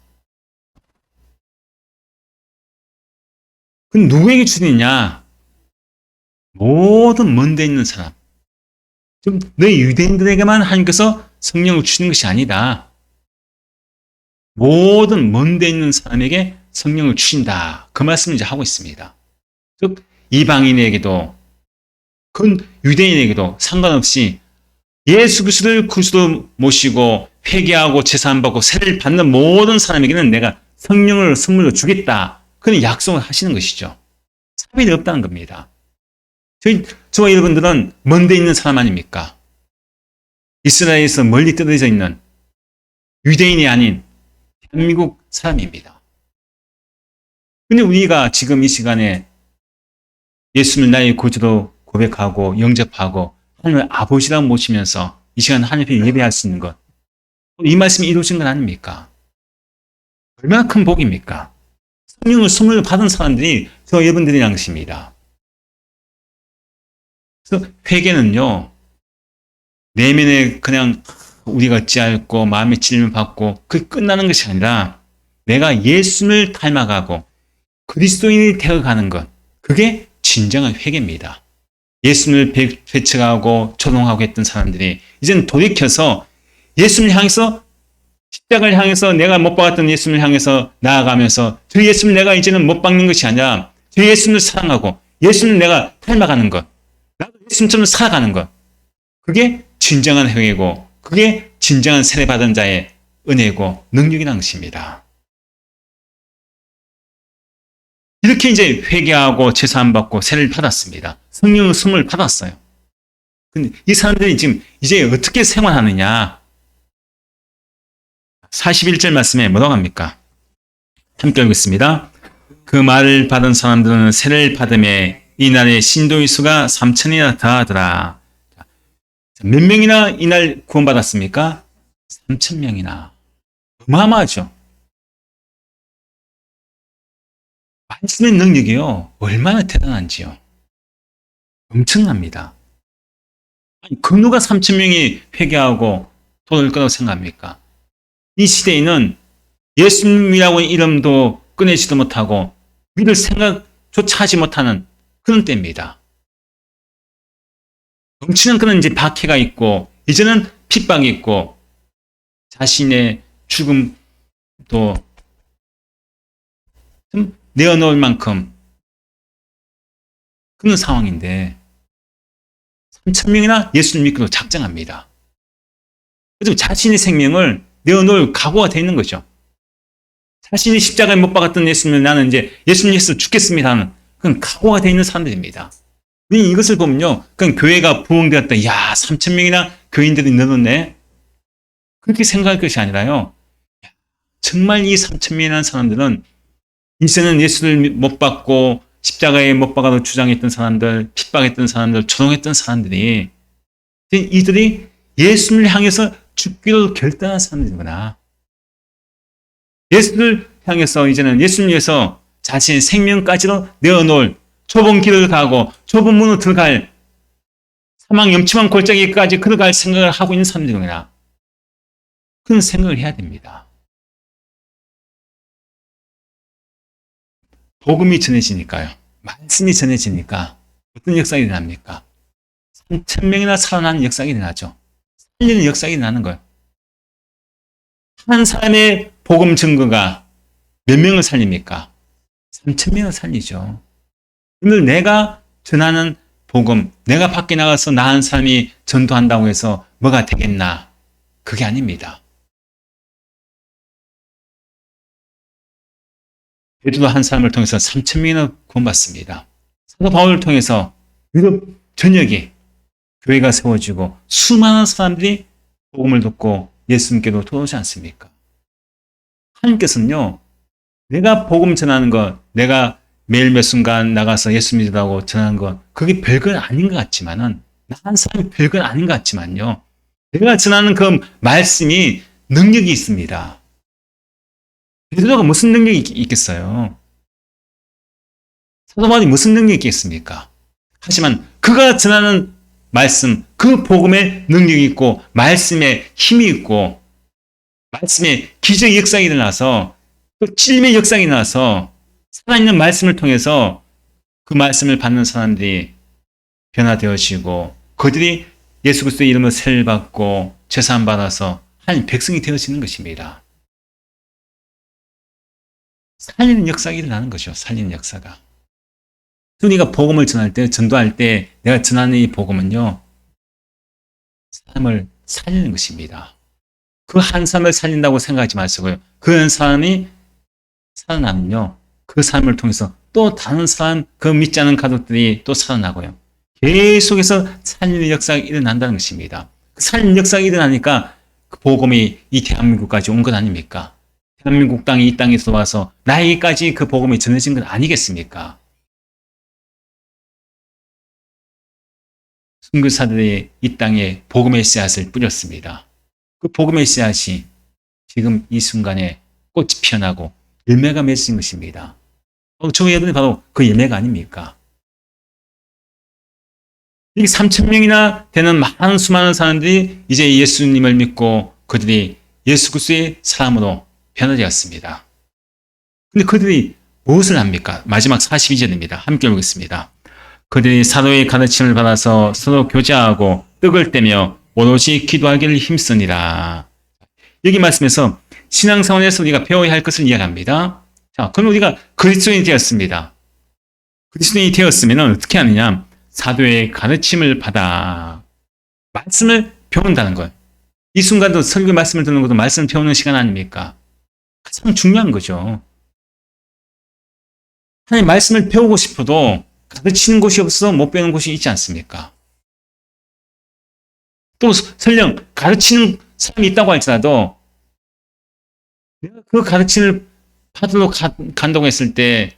그럼 누구에게 주느냐? 모든 먼데 있는 사람. 좀 너희 유대인들에게만 하나님께서 성령을 주는 것이 아니다. 모든 먼데 있는 사람에게 성령을 주신다. 그 말씀을 이제 하고 있습니다. 즉 이방인에게도 그 유대인에게도 상관없이 예수 그리스도를 그리스도 모시고 회개하고 제사함받고 세례를 받는 모든 사람에게는 내가 성령을 선물로 주겠다. 그런 약속을 하시는 것이죠. 차별이 없다는 겁니다. 저와 여러분들은 먼데 있는 사람 아닙니까? 이스라엘에서 멀리 떨어져 있는 유대인이 아닌 대한민국 사람입니다. 근데 우리가 지금 이 시간에 예수를 나의 구주로 고백하고 영접하고 하나님을 아버지라고 모시면서 이 시간 하나님 앞에 예배할 수 있는 것, 이 말씀이 이루어진 건 아닙니까? 얼마나 큰 복입니까? 성령을 선물로 받은 사람들이 저와 여러분들이란 것입니다. 그래서 회개는요, 내면에 그냥 우리가 어찌할고 마음의 찔림을 받고 그게 끝나는 것이 아니라 내가 예수를 닮아가고 그리스도인이 되어가는 것, 그게 진정한 회개입니다. 예수를 배척하고 조롱하고 했던 사람들이 이제는 돌이켜서 예수를 향해서 십자가를 향해서 내가 못 박았던 예수를 향해서 나아가면서 저 예수를 내가 이제는 못 박는 것이 아니라 저 예수를 사랑하고 예수를 내가 닮아가는 것, 나도 예수님처럼 살아가는 것, 그게 진정한 회개고 그게 진정한 세례받은 자의 은혜고 능력이라는 것입니다. 이렇게 이제 회개하고 제사함 받고 세례를 받았습니다. 성령의 선물을 받았어요. 근데 이 사람들이 지금 이제 어떻게 생활하느냐? 41절 말씀에 뭐라고 합니까? 함께 읽겠습니다. 그 말을 받은 사람들은 세례를 받음에 이날의 신도의 수가 3,000이나 더하더라. 몇 명이나 이날 구원받았습니까? 3,000명이나. 어마어마하죠. 말씀의 능력이요, 얼마나 대단한지요. 엄청납니다. 아니, 그 누가 3,000명이 회개하고 돈을 거라고 생각합니까? 이 시대에는 예수님이라고 이름도 꺼내지도 못하고 믿을 생각조차 하지 못하는 그런 때입니다. 넘치는 그런 이제 박해가 있고 이제는 핍박이 있고 자신의 죽음도 좀 내어놓을 만큼 그런 상황인데 3,000명이나 예수를 믿기로 작정합니다. 그래서 자신의 생명을 내어놓을 각오가 되어 있는 거죠. 자신이 십자가에 못 박았던 예수님을 나는 이제 예수님 위해서 죽겠습니다 하는 그런 각오가 되어 있는 사람들입니다. 우리 이것을 보면요, 그냥 교회가 부흥되었다. 야, 3,000명이나 교인들이 늘었네. 그렇게 생각할 것이 아니라요. 정말 이 3,000명이라는 사람들은 이제는 예수를 못 받고 십자가에 못 박아도 주장했던 사람들, 핍박했던 사람들, 조롱했던 사람들이 이들이 예수를 향해서 죽기로 결단한 사람들이구나. 예수를 향해서 이제는 예수를 위해서 자신의 생명까지도 내어놓을 좁은 길을 가고 좁은 문으로 들어갈 사망 염침한 골짜기까지 걸어갈 생각을 하고 있는 사람들이구나. 그런 생각을 해야 됩니다. 복음이 전해지니까요. 말씀이 전해지니까 어떤 역사가 일어납니까? 3,000명이나 살아나는 역사가 일어나죠. 살리는 역사가 일어나는 거예요. 한 사람의 복음 증거가 몇 명을 살립니까? 3,000명을 살리죠. 오늘 내가 전하는 복음, 내가 밖에 나가서 나 한 사람이 전도한다고 해서 뭐가 되겠나? 그게 아닙니다. 베드로 한 사람을 통해서 3,000명이나 구원받습니다. 사도 바울을 통해서 유럽 전역에 교회가 세워지고 수많은 사람들이 복음을 듣고 예수님께로 돌아오지 않습니까? 하나님께서는요, 내가 복음 전하는 것, 내가 매일 몇 순간 나가서 예수 믿으라고 전하는 것, 그게 별건 아닌 것 같지만은, 나 한 사람이 별건 아닌 것 같지만요, 내가 전하는 그 말씀이 능력이 있습니다. 베드로가 무슨 능력이 있겠어요? 사도 바울이 무슨 능력이 있겠습니까? 하지만 그가 전하는 말씀, 그 복음에 능력이 있고 말씀에 힘이 있고 말씀에 기적의 역사가 일어나서 또 찔림의 역사가 일어나서 살아있는 말씀을 통해서 그 말씀을 받는 사람들이 변화되어지고 그들이 예수 그리스도의 이름으로 세를 받고 죄사함 받아서 하나님 백성이 되어지는 것입니다. 살리는 역사가 일어나는 거죠. 살리는 역사가. 우리가 복음을 전할 때, 전도할 때 내가 전하는 이 복음은요, 사람을 살리는 것입니다. 그 한 사람을 살린다고 생각하지 마시고요. 그 한 사람이 살아나면요, 그 사람을 통해서 또 다른 사람, 그 믿지 않은 가족들이 또 살아나고요. 계속해서 살리는 역사가 일어난다는 것입니다. 그 살리는 역사가 일어나니까 그 복음이 이 대한민국까지 온 것 아닙니까? 대한민국 땅이 이 땅에서 와서 나에게까지 그 복음이 전해진 건 아니겠습니까? 선교사들이 이 땅에 복음의 씨앗을 뿌렸습니다. 그 복음의 씨앗이 지금 이 순간에 꽃이 피어나고 열매가 맺은 것입니다. 저희 여러분이 바로 그 열매가 아닙니까? 이 3,000명이나 되는 많은 수많은 사람들이 이제 예수님을 믿고 그들이 예수 그리스도의 사람으로 변화되었습니다. 근데 그들이 무엇을 합니까? 마지막 42절입니다. 함께 보겠습니다. 그들이 사도의 가르침을 받아서 서로 교제하고 떡을 떼며 오롯이 기도하기를 힘쓰니라. 여기 말씀에서 신앙생활에서 우리가 배워야 할 것을 이야기합니다. 자, 그럼 우리가 그리스도인이 되었습니다. 그리스도인이 되었으면 어떻게 하느냐? 사도의 가르침을 받아 말씀을 배운다는 것. 이 순간도 설교 말씀을 듣는 것도 말씀을 배우는 시간 아닙니까? 가장 중요한 거죠. 하나님 말씀을 배우고 싶어도 가르치는 곳이 없어 못 배우는 곳이 있지 않습니까? 또 설령 가르치는 사람이 있다고 할지라도 내가 그 가르침을 받으러 간다고 했을 때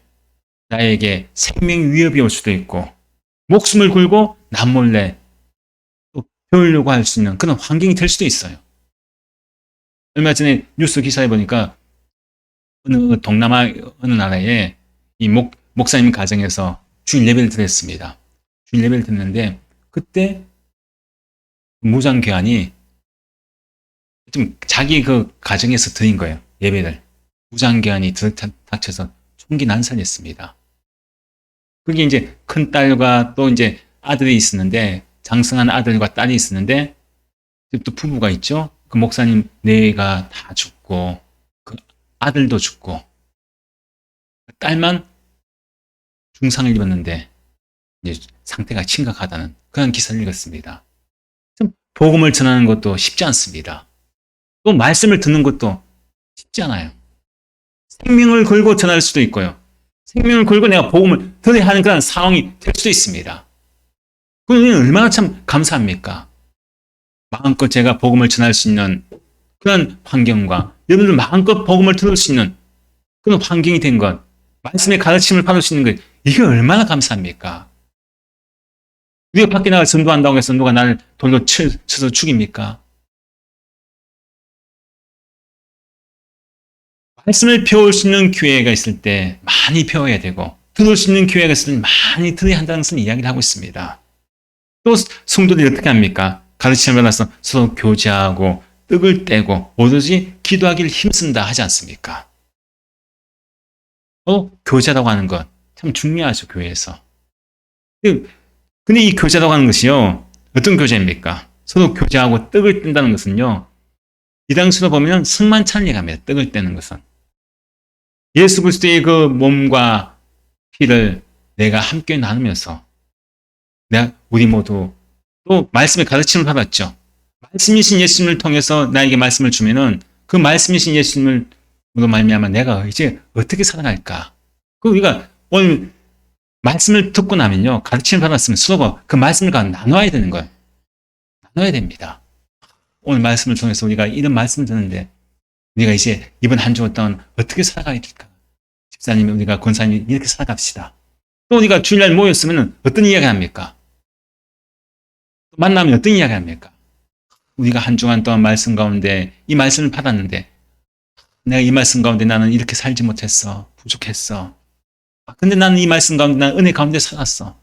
나에게 생명 위협이 올 수도 있고 목숨을 걸고 남몰래 또 배우려고 할 수 있는 그런 환경이 될 수도 있어요. 얼마 전에 뉴스 기사에 보니까 어느 동남아 어느 나라에 이 목사님 가정에서 주일 예배를 드렸습니다. 주일 예배를 드렸는데 그때 무장교환이 좀 자기 그 가정에서 드린 거예요. 예배를. 무장교환이 닥쳐서 총기 난사했습니다. 그게 이제 큰 딸과 또 이제 아들이 있었는데 장성한 아들과 딸이 있었는데 또 부부가 있죠. 그 목사님 네가 다 죽고 그 아들도 죽고 딸만 중상을 입었는데 이제 상태가 심각하다는 그런 기사를 읽었습니다. 복음을 전하는 것도 쉽지 않습니다. 또 말씀을 듣는 것도 쉽지 않아요. 생명을 걸고 전할 수도 있고요. 생명을 걸고 내가 복음을 들어야 하는 그런 상황이 될 수도 있습니다. 그건 얼마나 참 감사합니까? 마음껏 제가 복음을 전할 수 있는 그런 환경과 여러분들 마음껏 복음을 들을 수 있는 그런 환경이 된 것, 말씀의 가르침을 받을 수 있는 것, 이게 얼마나 감사합니까? 우리가 밖에 나가 전도한다고 해서 누가 나를 돌로 쳐서 죽입니까? 말씀을 배울 수 있는 기회가 있을 때 많이 배워야 되고, 들을 수 있는 기회가 있을 때 많이 들어야 한다는 것을 이야기를 하고 있습니다. 또 성도들이 어떻게 합니까? 가르침을 받아서 서로 교제하고 떡을 떼고 오로지 기도하기를 힘쓴다 하지 않습니까? 교제라고 하는 것 참 중요하죠, 교회에서. 근데 이 교제라고 하는 것이요, 어떤 교제입니까? 서로 교제하고 떡을 뗀다는 것은요, 이 당시로 보면 승만찬을 얘기합니다. 떡을 떼는 것은. 예수 그리스도의 그 몸과 피를 내가 함께 나누면서 우리 모두 또 말씀의 가르침을 받았죠. 말씀이신 예수님을 통해서 나에게 말씀을 주면은 그 말씀이신 예수님으로 말미암아 내가 이제 어떻게 살아갈까? 그 우리가 오늘 말씀을 듣고 나면요, 가르침을 받았으면 서로 그 말씀을 나눠야 되는 거예요. 나눠야 됩니다. 오늘 말씀을 통해서 우리가 이런 말씀을 듣는데 우리가 이제 이번 한 주 동안 어떻게 살아가야 될까? 집사님, 우리가 권사님 이렇게 살아갑시다. 또 우리가 주일날 모였으면 어떤 이야기 합니까? 만나면 어떤 이야기 합니까? 우리가 한 주간 동안 말씀 가운데 이 말씀을 받았는데 내가 이 말씀 가운데 나는 이렇게 살지 못했어. 부족했어. 근데 나는 이 말씀 가운데, 난 은혜 가운데 살았어.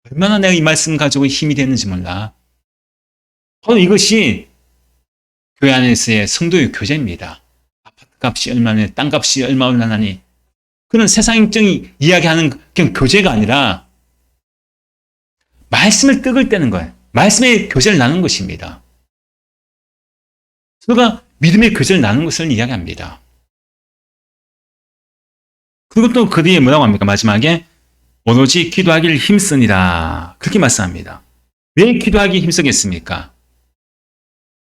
얼마나 내가 이 말씀 가지고 힘이 되는지 몰라. 바로 이것이 교회 안에서의 성도의 교제입니다. 아파트 값이 얼마나, 땅 값이 얼마 올라나니. 그런 세상적인 이야기하는 그냥 교제가 아니라 말씀을 떡을 떼는 거예요. 말씀의 교제를 나누는 것입니다. 서로가 믿음의 교제를 나누는 것을 이야기합니다. 그리고 또 그 뒤에 뭐라고 합니까? 마지막에 오로지 기도하기를 힘쓰니라. 그렇게 말씀합니다. 왜 기도하기 힘쓰겠습니까?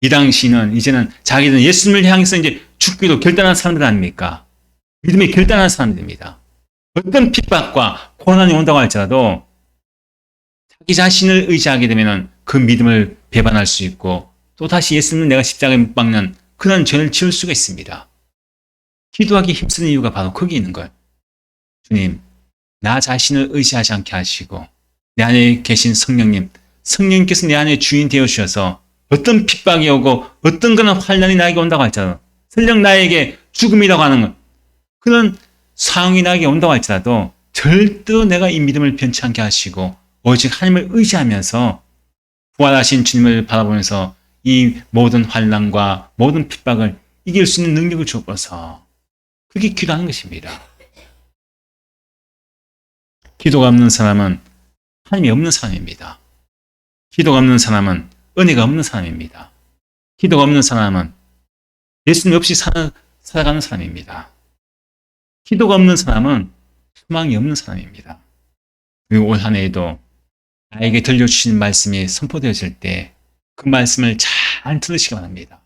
이 당시는 이제는 자기들은 예수님을 향해서 이제 죽기로 결단한 사람들 아닙니까? 믿음이 결단한 사람들입니다. 어떤 핍박과 고난이 온다고 할지라도 자기 자신을 의지하게 되면 그 믿음을 배반할 수 있고 또 다시 예수님을 내가 십자가에 못 박는 그런 죄를 지을 수가 있습니다. 기도하기 힘쓰는 이유가 바로 거기 있는 거예요. 주님, 나 자신을 의지하지 않게 하시고 내 안에 계신 성령님께서 내 안에 주인 되어주셔서 어떤 핍박이 오고 어떤 그런 환난이 나에게 온다고 할지라도 설령 나에게 죽음이라고 하는 것, 그런 상황이 나에게 온다고 할지라도 절대로 내가 이 믿음을 변치 않게 하시고 오직 하나님을 의지하면서 부활하신 주님을 바라보면서 이 모든 환난과 모든 핍박을 이길 수 있는 능력을 주옵소서. 그게 기도하는 것입니다. 기도가 없는 사람은 하나님이 없는 사람입니다. 기도가 없는 사람은 은혜가 없는 사람입니다. 기도가 없는 사람은 예수님 없이 살아가는 사람입니다. 기도가 없는 사람은 소망이 없는 사람입니다. 그리고 올 한 해에도 나에게 들려주신 말씀이 선포되어질 때 그 말씀을 잘 들으시기 바랍니다.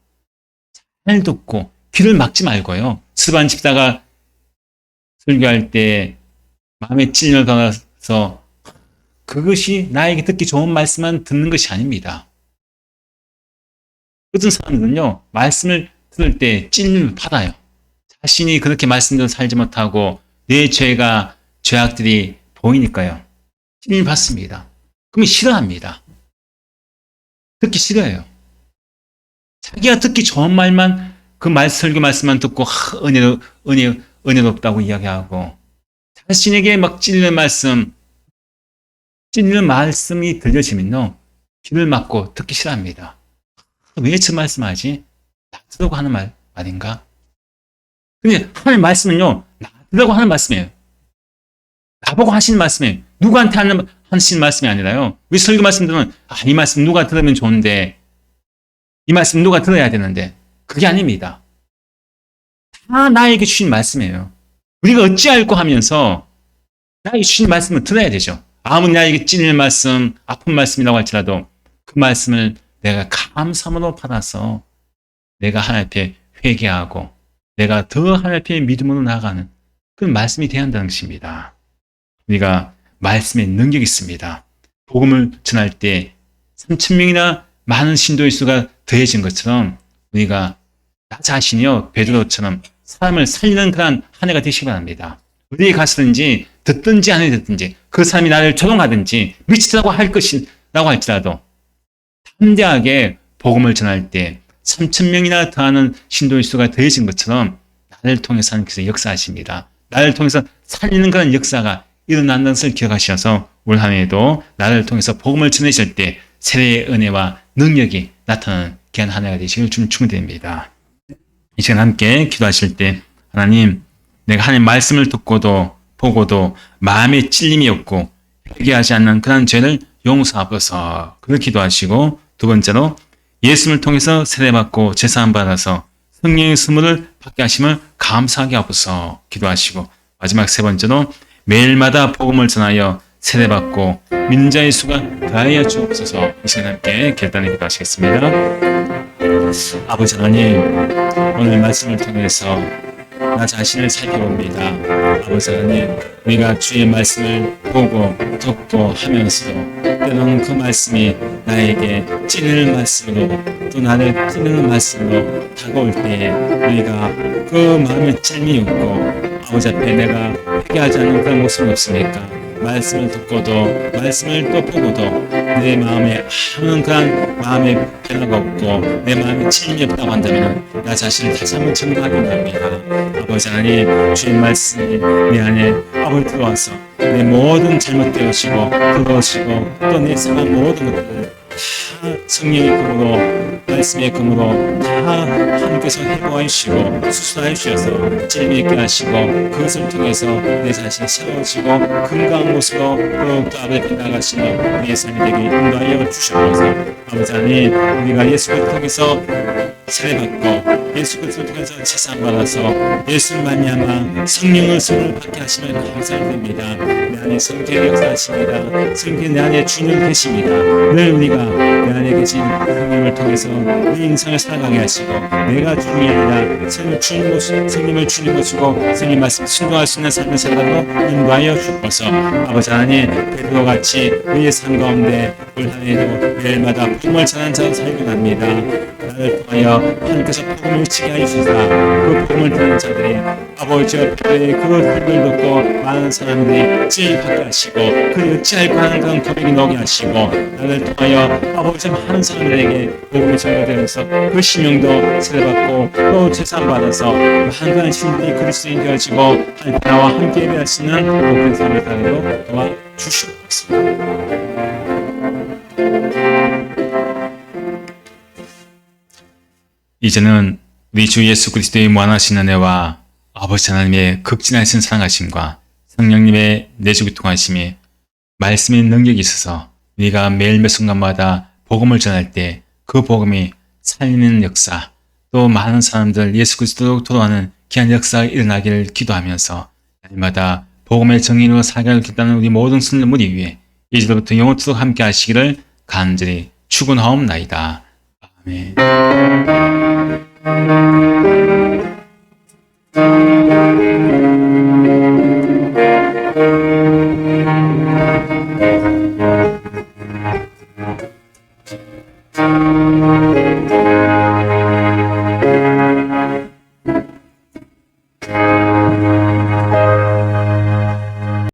잘 듣고 귀를 막지 말고요. 스반 집사가 설교할 때 마음에 찔려 받아서 그것이 나에게 듣기 좋은 말씀만 듣는 것이 아닙니다. 어떤 사람들은요, 말씀을 들을 때 찔림을 받아요. 자신이 그렇게 말씀대로 살지 못하고 내 죄악들이 보이니까요. 찔림을 받습니다. 그러면 싫어합니다. 듣기 싫어요. 자기가 듣기 좋은 말만 설교 말씀만 듣고 은혜롭다고 이야기하고 자신에게 막 찔리는 말씀이 들려지면요, 귀를 막고 듣기 싫어합니다. 왜 저 말씀하지? 나 들으라고 하는 말인가? 근데 하나님 말씀은요, 나 들으라고 하는 말씀이에요. 나보고 하시는 말씀이에요. 누구한테 하시는 말씀이 아니라요. 우리 설교 말씀 들으면 이 말씀 누가 들으면 좋은데, 이 말씀 누가 들어야 되는데, 그게 아닙니다. 다 나에게 주신 말씀이에요. 우리가 어찌할꼬 하면서 나에게 주신 말씀을 들어야 되죠. 아무리 나에게 찔리는 말씀, 아픈 말씀이라고 할지라도 그 말씀을 내가 감사함으로 받아서 내가 하나님 앞에 회개하고 내가 더 하나님 앞에 믿음으로 나아가는 그런 말씀이 되어야 한다는 것입니다. 우리가 말씀에 능력이 있습니다. 복음을 전할 때 3,000명이나 많은 신도의 수가 더해진 것처럼 우리가 나 자신이요 베드로처럼 사람을 살리는 그런 한 해가 되시기 바랍니다. 어디에 갔든지 듣든지 안 듣든지 그 사람이 나를 조롱하든지 미치다고 할 것이라고 할지라도 담대하게 복음을 전할 때 3,000명이나 더하는 신도의 수가 더해진 것처럼 나를 통해서 하나님께서 역사하십니다. 나를 통해서 살리는 그런 역사가 일어난다는 것을 기억하셔서 올 한 해에도 나를 통해서 복음을 전하실 때 세례의 은혜와 능력이 나타나는 귀한 한 해가 되시길 주님 축원드립니다. 이 시간 함께 기도하실 때 하나님, 내가 하나님 말씀을 듣고도 보고도 마음에 찔림이 없고 회개하지 않는 그런 죄를 용서하옵소서. 그걸 기도하시고 두 번째로 예수님을 통해서 세례받고 제사함 받아서 성령의 선물을 받게 하심을 감사하게 하옵소서 기도하시고 마지막 세 번째로 매일마다 복음을 전하여 세례받고 믿는 자의 수가 더하여 주옵소서. 이 시간 함께 결단에 기도하시겠습니다. 아버지 하나님, 오늘 말씀을 통해서 나 자신을 살펴봅니다. 아버지 하나님, 우리가 주의 말씀을 보고 듣고 하면서도 때로는 그 말씀이 나에게 찌르는 말씀으로 또 나를 찌르는 말씀으로 다가올 때에 우리가 그 마음에 찔림이 없고 아버지 앞에 내가 회개하지 않는 그런 모습은 없습니까? 말씀을 듣고도 말씀을 또 보고도 내 마음에 아무런 그런 마음의 변화가 없고 내 마음에 찔림이 없다고 한다면 나 자신을 다시 한번 점검하기 원합니다. 아버지 하나님, 주의 말씀이 내 안에 아버지 들어와서 내 모든 잘못되어지고 그것이고 또 내 생각 모든 것들을 다 성령의 금으로 말씀의 금으로 다 하나님께서 해보아 주시고 수술하여 주셔서 찔림이 있게 하시고 그것을 통해서 내 자신이 세워지고 건강한 모습으로 더욱더 아버지 나아가시는 우리의 삶이 되게 인도하여 주시옵소서. 아버지 하나님, 우리가 예수 그리스도를 통해서 세례받고 예수 그리스도를 통해서 제사함 받아서 예수를 말미암아 성령의 선을 받게 하시면 감사드립니다. 내 안에 성령의 역사하십니다. 성령 내 안에 주님 계십니다. 늘 우리가 내 안에 계신 성령을 통해서 우리 인생을 살아가게 하시고 내가 주님이 아니라 성령을 주님 모시고 성령 말씀 순종할 수 있는 삶을 살아가도록 인도하여 주옵소서. 아버지 하나님, 베드로같이 우리의 삶 가운데 올 한 해도 매일마다 복음을 전하는 자로 살기 합니다. 나를 통하여 하나님께서 복음을 치게 하시사 그 복음을 듣는 자들이 아버지 앞에 그 힘을 듣고 많은 사람들이 찌릿하게 하시고 그 어찌할까 하는 그런 고백이 나오게 하시고 나를 통하여 아버지 많은 사람들에게 복음이 전달되면서 그 심령도 세례받고 또 제사받아서 한가한 신들이 그리스도인 되어지고 하나님 나와 함께 예배할 수 있는 모든 삶을 살도록 도와주시옵소서. 이제는 우리 주 예수 그리스도의 무한하신 은혜와 아버지 하나님의 극진하신 사랑하심과 성령님의 내주교통하심이 말씀의 능력이 있어서 우리가 매일 매 순간마다 복음을 전할 때 그 복음이 살리는 역사, 또 많은 사람들 예수 그리스도로 돌아가는 귀한 역사가 일어나기를 기도하면서 날마다 복음의 정인으로 살아가겠다는 우리 모든 성도들 무리 위에 이제부터 영원토록 함께 하시기를 간절히 축원하옵나이다. 아멘.